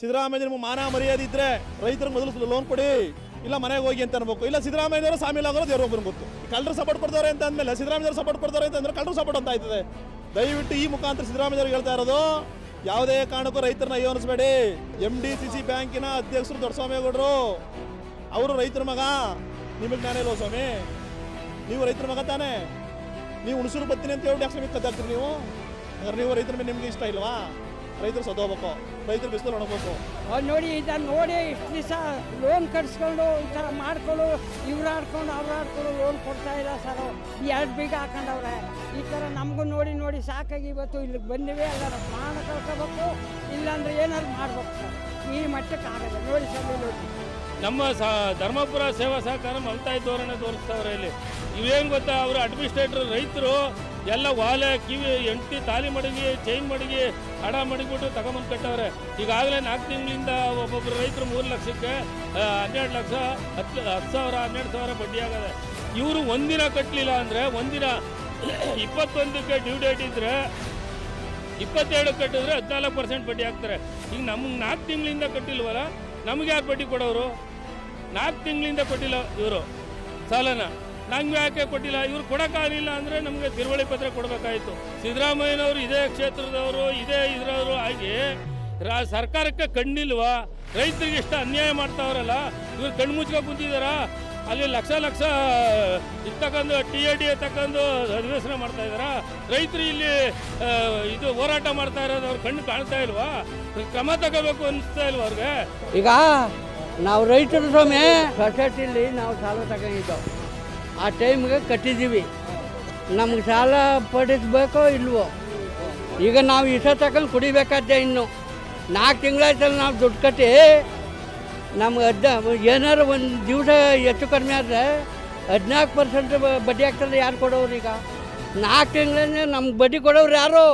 ಸಿದ್ದರಾಮಯ್ಯ ನಿಮಗೆ ಮಾನ ಮರ್ಯಾದೆ ಇದ್ರೆ ರೈತರಿಗೆ ಮೊದಲು ಲೋನ್ ಕೊಡಿ, ಇಲ್ಲ ಮನೆಗೆ ಹೋಗಿ ಅಂತ ಅನ್ಬೇಕು. ಇಲ್ಲ ಸಿದ್ದರಾಮಯ್ಯವರು ಸಾಮಿಲ್ ಆಗೋದು ದೇವ್ರೊಬ್ಬರು ಗೊತ್ತು. ಕಳ್ಳರು ಸಪೋರ್ಟ್ ಕೊಡ್ತಾರೆ ಅಂತ ಅಂದಮೇಲೆ ಸಿದ್ದರಾಮಯ್ಯವರು ಸಪೋರ್ಟ್ ಕೊಡ್ತಾರೆ ಅಂತಂದ್ರೆ ಕಳ್ಳರು ಸಪೋರ್ಟ್ ಅಂತ ಆಯ್ತದೆ. ದಯವಿಟ್ಟು ಈ ಮುಖಾಂತರ ಸಿದ್ದರಾಮಯ್ಯವರು ಹೇಳ್ತಾ ಇರೋದು, ಯಾವುದೇ ಕಾರಣಕ್ಕೂ ರೈತರನ್ನ ಅಯ್ಯೋ ಅನಿಸ್ಬೇಡಿ. MDCC ಬ್ಯಾಂಕಿನ ಅಧ್ಯಕ್ಷರು ದೊಡ್ಡಸ್ವಾಮಿಗೌಡರು, ಅವರು ರೈತರ ಮಗ. ನಿಮಗೆ ಜ್ಞಾನ ಇಲ್ವ ಸ್ವಾಮಿ? ನೀವು ರೈತರ ಮಗ ತಾನೇ? ನೀವು ಹುಣಸೂರು ಬರ್ತೀನಿ ಅಂತ ಹೇಳಿ ಯಾಕೆ ಕದ್ದಾಗ್ತೀರಿ ನೀವು? ಅಂದ್ರೆ ನೀವು ರೈತರ ಮೇಲೆ ನಿಮ್ಗೆ ಇಷ್ಟ ಇಲ್ವಾ? ರೈತರು ಸದೋಬೇಕು, ರೈತರು ಬಿಸಿಲು ಒಣಗಬೇಕು. ನೋಡಿ ಇದನ್ನು ನೋಡಿ ಇಷ್ಟು ದಿವಸ ಲೋನ್ ಕಟ್ಸ್ಕೊಂಡು ಈ ಥರ ಮಾಡ್ಕೊಂಡು ಇವ್ರು ಆಡ್ಕೊಂಡು ಅವ್ರು ಆಡ್ಕೊಂಡು ಲೋನ್ ಕೊಡ್ತಾ ಇಲ್ಲ ಸರ್. 2 ಬೀಗ ಹಾಕೊಂಡವ್ರೆ. ಈ ಥರ ನಮಗೂ ನೋಡಿ ನೋಡಿ ಸಾಕಾಗಿ ಇವತ್ತು ಇಲ್ಲಿಗೆ ಬಂದಿವೆ. ಎಲ್ಲರ ಪ್ರಾಣ ಕಳ್ಕೋಬೇಕು, ಇಲ್ಲಾಂದ್ರೆ ಏನಾದ್ರು ಮಾಡ್ಬೇಕು ಸರ್. ಈ ಮಟ್ಟಕ್ಕೆ ಆಗಲ್ಲ ನೋಡಿ ಸರ್. ನೋಡಿ ನಮ್ಮ ಧರ್ಮಪುರ ಸೇವಾ ಸಹಕಾರ ಮಲ್ತಾಯಿ ಧೋರಣೆ ತೋರಿಸ್ತವ್ರೆ ಇಲ್ಲಿ. ಇವೇನು ಗೊತ್ತಾ, ಅವರು ಅಡ್ಮಿನಿಸ್ಟ್ರೇಟರ್ ರೈತರು ಎಲ್ಲ ವಾಲೆ ಕಿವಿ ಎಂಟಿ ತಾಲಿ ಮಡಗಿ ಚೈನ್ ಮಡಗಿ ಹಡ ಮಡಗಿಬಿಟ್ಟು ತಗೊಂಬಂದು ಕಟ್ಟವ್ರೆ. ಈಗಾಗಲೇ 4 ತಿಂಗಳಿಂದ ಒಬ್ಬೊಬ್ಬರು ರೈತರು 3 ಲಕ್ಷಕ್ಕೆ 12 ಲಕ್ಷ 10 ಸಾವಿರ 12 ಸಾವಿರ ಬಡ್ಡಿ ಆಗದೆ. ಇವರು ಒಂದಿನ ಕಟ್ಟಲಿಲ್ಲ ಅಂದರೆ ಒಂದಿನ 21ಕ್ಕೆ ಡ್ಯೂ ಡೇಟ್ ಇದ್ದರೆ 27 ಕಟ್ಟಿದ್ರೆ 14% ಬಡ್ಡಿ ಹಾಕ್ತಾರೆ. ಈಗ ನಮಗೆ 4 ತಿಂಗಳಿಂದ ಕಟ್ಟಿಲ್ವಲ್ಲ, ನಮಗೆ ಯಾರು ಬಡ್ಡಿ ಕೊಡೋರು? 4 ತಿಂಗಳಿಂದ ಕೊಟ್ಟಿಲ್ಲ ಇವರು ಸಾಲನ, ನಮ್ಗೆ ಯಾಕೆ ಕೊಟ್ಟಿಲ್ಲ? ಇವ್ರು ಕೊಡೋಕ್ಕಾಗಲಿಲ್ಲ ಅಂದರೆ ನಮಗೆ ತಿರುವಳಿ ಪತ್ರ ಕೊಡಬೇಕಾಯಿತು. ಸಿದ್ದರಾಮಯ್ಯನವರು ಇದೇ ಕ್ಷೇತ್ರದವರು, ಇದೇ ಇದರವರು ಆಗಿ ಸರ್ಕಾರಕ್ಕೆ ಕಣ್ಣಿಲ್ವಾ? ರೈತರಿಗೆ ಇಷ್ಟ ಅನ್ಯಾಯ ಮಾಡ್ತಾವ್ರಲ್ಲ, ಇವ್ರು ಕಣ್ಣು ಮುಚ್ಕೊಂಡು ಕುಂತಿದ್ದಾರಾ? ಅಲ್ಲಿ ಲಕ್ಷ ಲಕ್ಷ ತಗೊಂಡು TAD ತಗೊಂಡು ಅಧಿವೇಶನ ಮಾಡ್ತಾ ಇದ್ದಾರಾ? ರೈತರು ಇಲ್ಲಿ ಇದು ಹೋರಾಟ ಮಾಡ್ತಾ ಇರೋದು ಅವ್ರ ಕಣ್ಣು ಕಾಣ್ತಾ ಇಲ್ವಾ? ಕ್ರಮ ತಗೋಬೇಕು ಅನಿಸ್ತಾ ಇಲ್ವಾ ಅವ್ರಿಗೆ? ಈಗ ನಾವು ರೈತರು ಸ್ವಾಮಿ ಸೊಸೈಟಿಲಿ ನಾವು ಸಾಲ ತಗೊಂಡಿದ್ದೆವು. ಆ ಟೈಮ್ಗೆ ಕಟ್ಟಿದ್ದೀವಿ. ನಮ್ಗೆ ಸಾಲ ಪಡಿಸ್ಬೇಕೋ ಇಲ್ವೋ? ಈಗ ನಾವು ಇಷ್ಟ ತಗೊಂಡು ಕುಡಿಬೇಕಾದ್ದೆ. ಇನ್ನು 4 ತಿಂಗಳಾಯ್ತಲ್ಲ ನಾವು ದುಡ್ಡು ಕಟ್ಟಿ. ನಮ್ಗೆ ಏನಾರು ಒಂದು ದಿವಸ ಹೆಚ್ಚು ಕಡಿಮೆ ಆದರೆ 14% ಬಡ್ಡಿ ಆಗ್ತದೆ. ಯಾರು ಕೊಡೋರು? ಈಗ 4 ತಿಂಗಳೇ ನಮ್ಗೆ ಬಡ್ಡಿ ಕೊಡೋರು ಯಾರು?